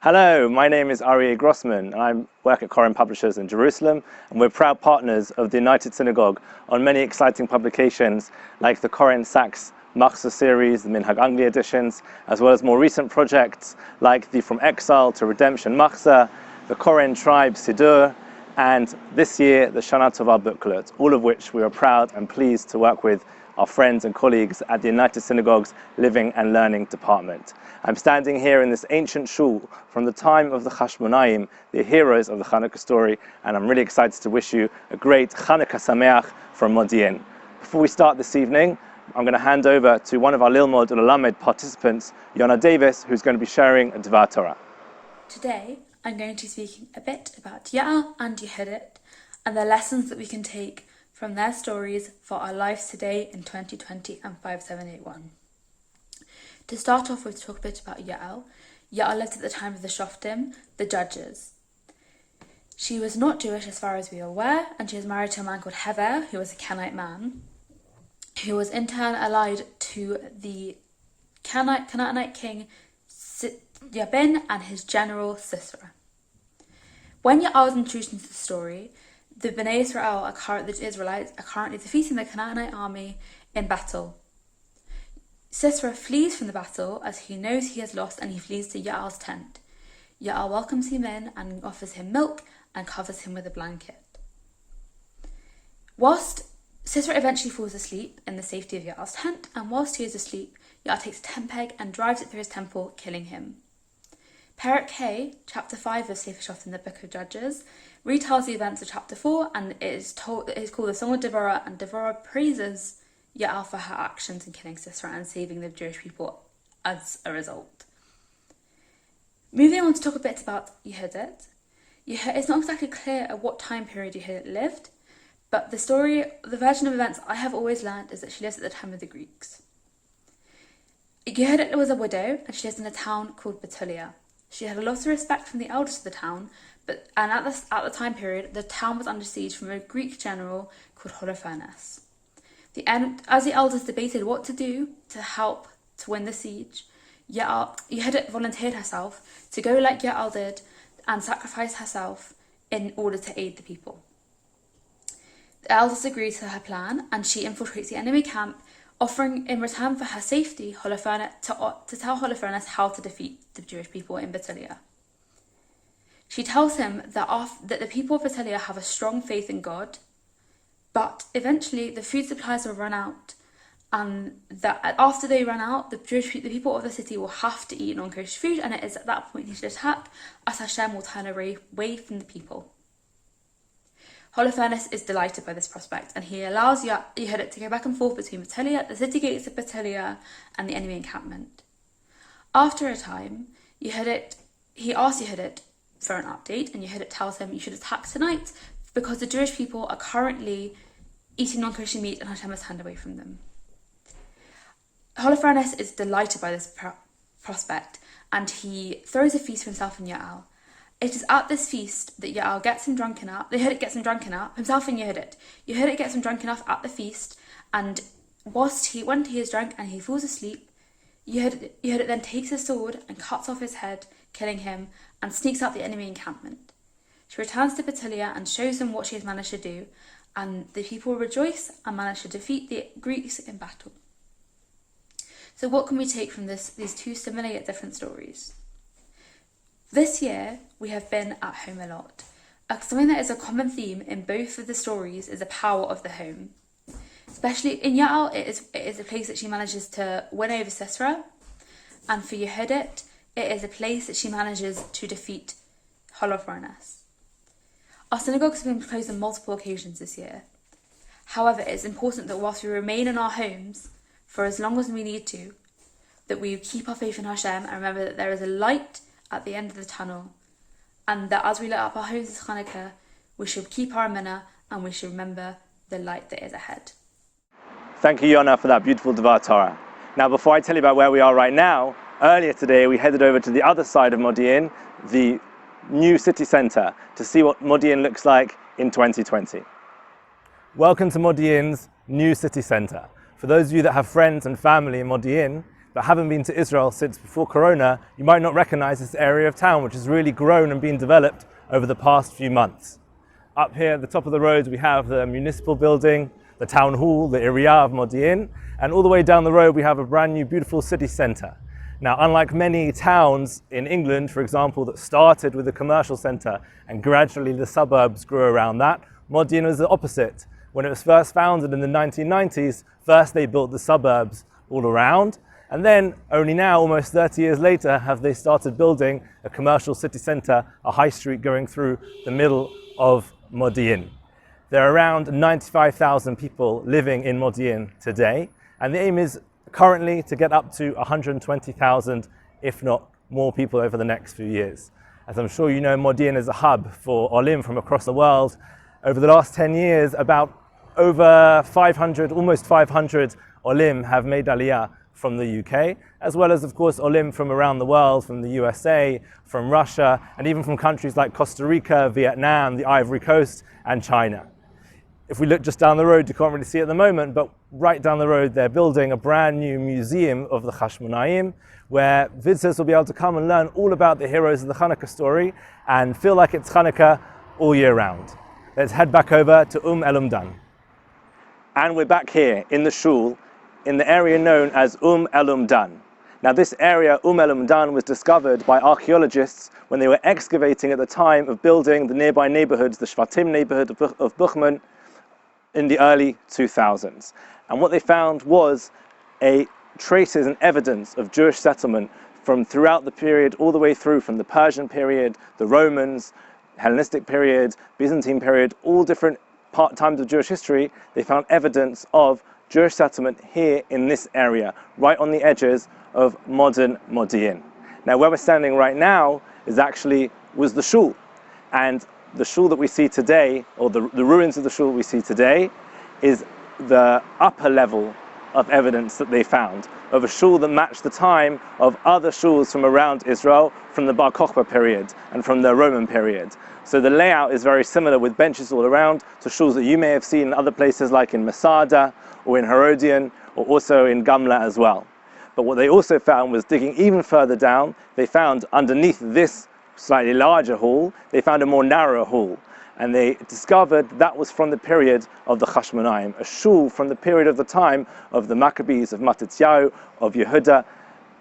Hello, my name is Aryeh Grossman, and I work at Koren Publishers in Jerusalem, and we're proud partners of the United Synagogue on many exciting publications like the Koren Sachs Machzor series, the Minhag Angli editions, as well as more recent projects like the From Exile to Redemption Machzor, the Koren Tribe Siddur, and this year the Shana Tova booklet, all of which we are proud and pleased to work with our friends and colleagues at the United Synagogue's Living and Learning Department. I'm standing here in this ancient shul from the time of the Chashmonaim, the heroes of the Chanukah story, and I'm really excited to wish you a great Chanukah Sameach from Modi'in. Before we start this evening, I'm going to hand over to one of our Lilmod Ulamed participants, Yona Davis, who's going to be sharing a Dvar Torah. Today, I'm going to be speaking a bit about Yael and Judith and the lessons that we can take from their stories for our lives today in 2020 and 5781. To start off with, talk a bit about Yael. Yael lived at the time of the Shoftim, the judges. She was not Jewish as far as we are aware, and she was married to a man called Hever, who was a Canaanite man, who was in turn allied to the Canaanite king Yabin and his general Sisera. When Yael was introduced into the story, the Bnei Israel, the Israelites, are currently defeating the Canaanite army in battle. Sisera flees from the battle as he knows he has lost, and he flees to Yael's tent. Yael welcomes him in and offers him milk and covers him with a blanket. Whilst Sisera eventually falls asleep in the safety of Yael's tent, and whilst he is asleep, Yael takes a tent peg and drives it through his temple, killing him. Perek K, chapter 5 of Sefer Shoftim in the Book of Judges, retells the events of chapter 4, and it is called the Song of Dvar, and Dvar praises Yael for her actions in killing Sisera and saving the Jewish people as a result. Moving on to talk a bit about Yehudit. It's not exactly clear at what time period Yehudit lived, but the version of events I have always learned is that she lives at the time of the Greeks. Yehudit was a widow, and she lived in a town called Betulia. She had a lot of respect from the elders of the town, and at the time period, the town was under siege from a Greek general called Holofernes. As the elders debated what to do to help to win the siege, Yehudit volunteered herself to go like Yael did and sacrifice herself in order to aid the people. The elders agreed to her plan, and she infiltrates the enemy camp, offering in return for her safety to tell Holofernes how to defeat the Jewish people in Betulia. She tells him that the people of Betulia have a strong faith in God, but eventually the food supplies will run out, and that after they run out, the people of the city will have to eat non-kosher food, and it is at that point he should attack, as Hashem will turn away from the people. Holofernes is delighted by this prospect, and he allows Yehudit to go back and forth between Betulia, the city gates of Betulia, and the enemy encampment. After a time, he asks Yehudit for an update, and Yehudit tells him, "You should attack tonight because the Jewish people are currently eating non-kosher meat and Hashem has turned away from them." Holofernes is delighted by this prospect, and he throws a feast for himself and Yael. It is at this feast that Yehudit gets him drunk enough, himself and Yehudit. Yehudit gets him drunk enough at the feast, and when he is drunk and he falls asleep, Yehudit then takes his sword and cuts off his head, killing him, and sneaks out the enemy encampment. She returns to Betulia and shows them what she has managed to do, and the people rejoice and manage to defeat the Greeks in battle. So what can we take from these two similar yet different stories? This year, we have been at home a lot. Something that is a common theme in both of the stories is the power of the home. Especially in Yael, it is a place that she manages to win over Sisera, and for Yehudit, it is a place that she manages to defeat Holofernes. Our synagogues have been closed on multiple occasions this year. However, it is important that whilst we remain in our homes for as long as we need to, that we keep our faith in Hashem and remember that there is a light at the end of the tunnel, and that as we light up our homes this Chanukah, we should keep our emunah and we should remember the light that is ahead. Thank you, Yona, for that beautiful Dvar Torah. Now, before I tell you about where we are right now, earlier today we headed over to the other side of Modi'in, the new city centre, to see what Modi'in looks like in 2020. Welcome to Modi'in's new city centre. For those of you that have friends and family in Modi'in, but haven't been to Israel since before Corona, you might not recognize this area of town, which has really grown and been developed over the past few months. Up here at the top of the road, we have the municipal building, the town hall, the Aryeh of Modi'in, and all the way down the road, we have a brand new, beautiful city center. Now, unlike many towns in England, for example, that started with a commercial center and gradually the suburbs grew around that, Modi'in was the opposite. When it was first founded in the 1990s, first they built the suburbs all around, and then only now, almost 30 years later, have they started building a commercial city center, a high street going through the middle of Modi'in. There are around 95,000 people living in Modi'in today, and the aim is currently to get up to 120,000, if not more people over the next few years. As I'm sure you know, Modi'in is a hub for Olim from across the world. Over the last 10 years, over 500, almost 500 Olim have made Aliyah from the UK, as well as, of course, Olim from around the world, from the USA, from Russia, and even from countries like Costa Rica, Vietnam, the Ivory Coast, and China. If we look just down the road, you can't really see it at the moment, but right down the road, they're building a brand new museum of the Hashmonaim, where visitors will be able to come and learn all about the heroes of the Chanukah story and feel like it's Chanukah all year round. Let's head back over to El Umdan. And we're back here in the shul, in the area known as El Umdan. Now, this area, El Umdan, was discovered by archaeologists when they were excavating at the time of building the nearby neighborhoods, the Shvatim neighborhood of Buchman, in the early 2000s. And what they found was traces and evidence of Jewish settlement from throughout the period, all the way through from the Persian period, the Romans, Hellenistic period, Byzantine period, all different times of Jewish history. They found evidence of Jewish settlement here in this area, right on the edges of modern Modi'in. Now, where we're standing right now was the shul. And the shul that we see today, or the ruins of the shul we see today, is the upper level of evidence that they found of a shul that matched the time of other shuls from around Israel, from the Bar Kokhba period and from the Roman period. So the layout is very similar, with benches all around, to shuls that you may have seen in other places like in Masada or in Herodian, or also in Gamla as well. But what they also found was, digging even further down, they found underneath this slightly larger hall, they found a more narrow hall. And they discovered that was from the period of the Hashmonaim, a shul from the period of the time of the Maccabees, of Matityahu, of Yehuda,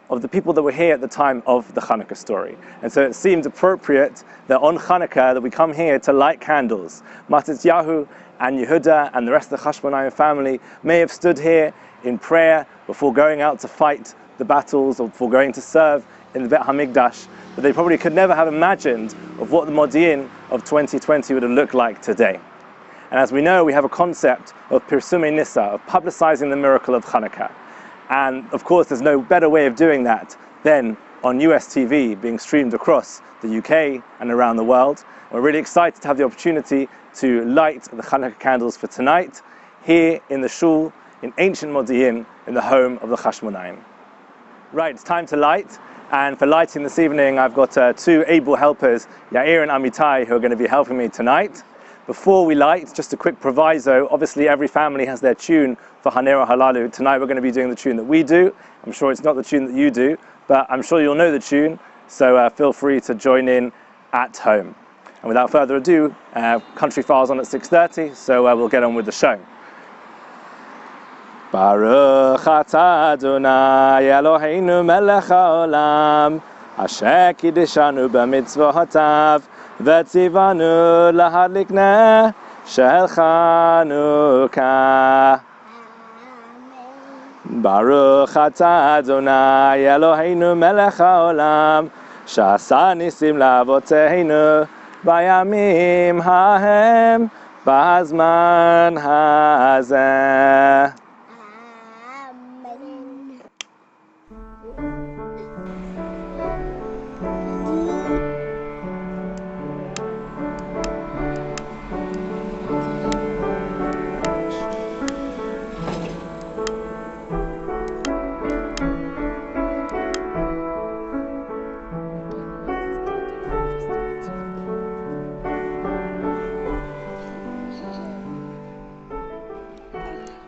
of the people that were here at the time of the Chanukah story. And so it seemed appropriate that on Chanukah that we come here to light candles. Matityahu and Yehuda and the rest of the Hashmonaim family may have stood here in prayer before going out to fight the battles or before going to serve in the Bet HaMikdash, but they probably could never have imagined of what the Modi'in of 2020 would have looked like today. And as we know, we have a concept of Pirsumei Nissa, of publicizing the miracle of Chanukah. And of course, there's no better way of doing that than on US TV, being streamed across the UK and around the world. We're really excited to have the opportunity to light the Chanukah candles for tonight, here in the shul, in ancient Modi'in, in the home of the Hashmonaim. Right, it's time to light. And for lighting this evening, I've got two able helpers, Yael and Amitai, who are going to be helping me tonight. Before we light, just a quick proviso. Obviously, every family has their tune for Hanera Halalu. Tonight, we're going to be doing the tune that we do. I'm sure it's not the tune that you do, but I'm sure you'll know the tune. So feel free to join in at home. And without further ado, Country Files on at 6:30, so we'll get on with the show. Baruch atah Adonai Eloheinu melech haolam asher kiddeshanu b'mitzvotav v'tzivanu lahadlik ner shel Chanukah. Baruch atah Adonai Eloheinu melech haolam sha'asa nisim la'avoteinu bayamim hahem b'hazman hazeh.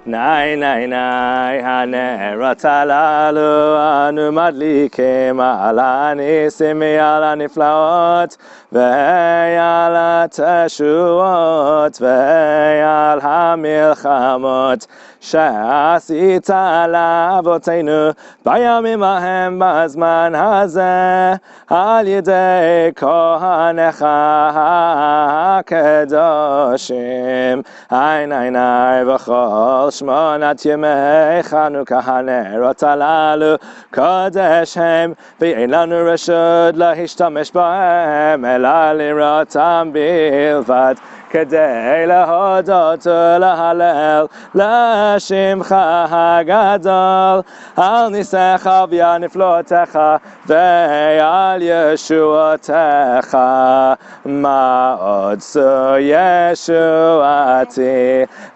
Nai nai nai hanerot halalu anu madlikim al hanisim ve'al haniflaot ve'al hateshuot ve'al hamilchamot שעשית לאבותינו בימים ההם בזמן הזה על ידי כהניך הקדושים. עין עיני בכל 8 ימי חנוכה הנרות הללו קודש הם ואין לנו רשות להשתמש בהם אלא לראותם בלבד כדי להודות ולהלל לשמך הגדול על ניסיך ועל נפלאותיך ועל ישועתך. מה עוד זו ישועתי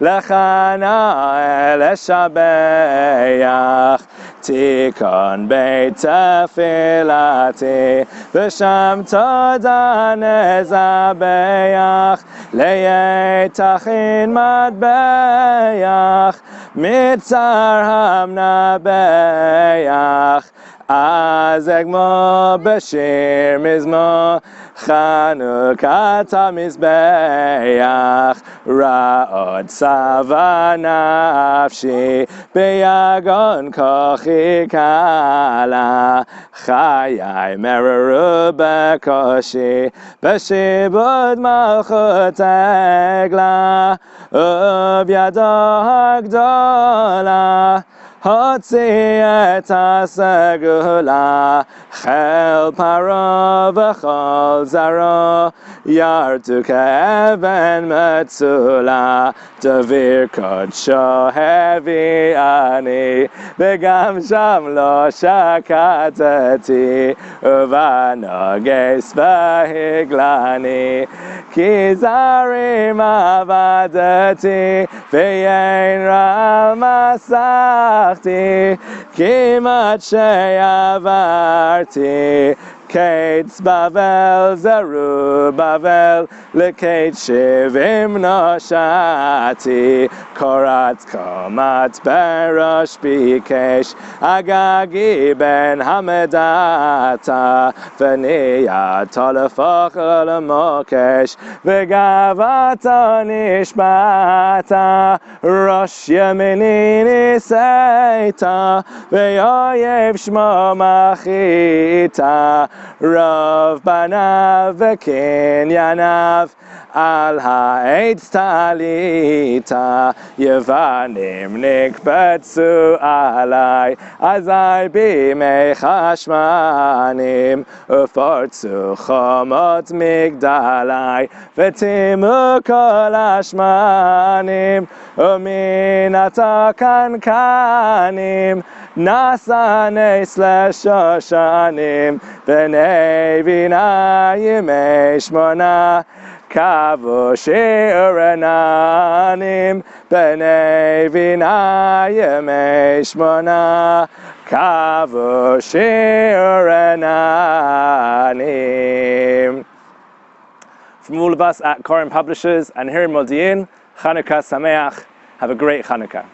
לך נאה לשבח תיכון בית תפילתי ושם תודה נזבח ליתכין מטבח מצר המנבח אז אגמור בשיר מזמור חנוכת המזבח רעות צבא נפשי ביגון כוחי קלה חיי מררו בקושי בשיבוד מלכות עגלה ובידו הגדולה הוציא את הסגולה חיל פרעה וכל זרעו ירדו כאבן מצולה דביר קודשו הביאני וגם שם לא שקטתי ובנוגס והגלני כי זרים עבדתי ויין רעל מסכתי כמעט שעברתי קיץ בבל זרובבל לקיץ 70 נושעתי קורת קומת בראש ביקש אגגי בן המדתה ונהייתו להפוך למוקש וגאוותו נשבעת ראש ימיני נישאת ואויב שמו מחית רוב בניו וקנייניו על העץ תעלית יוונים נקבצו עלי אזי בימי חשמנים ופרצו חומות מגדלי וטימו כל השמנים ומן הקנקנים נעשה נס לשושנים בני בינה ימי 8 קבו שיר עננים בני בינה ימי 8 קבו שיר עננים. From all of us at Koren Publishers and here in Modi'in, Chanukah Sameach. Have a great Chanukah.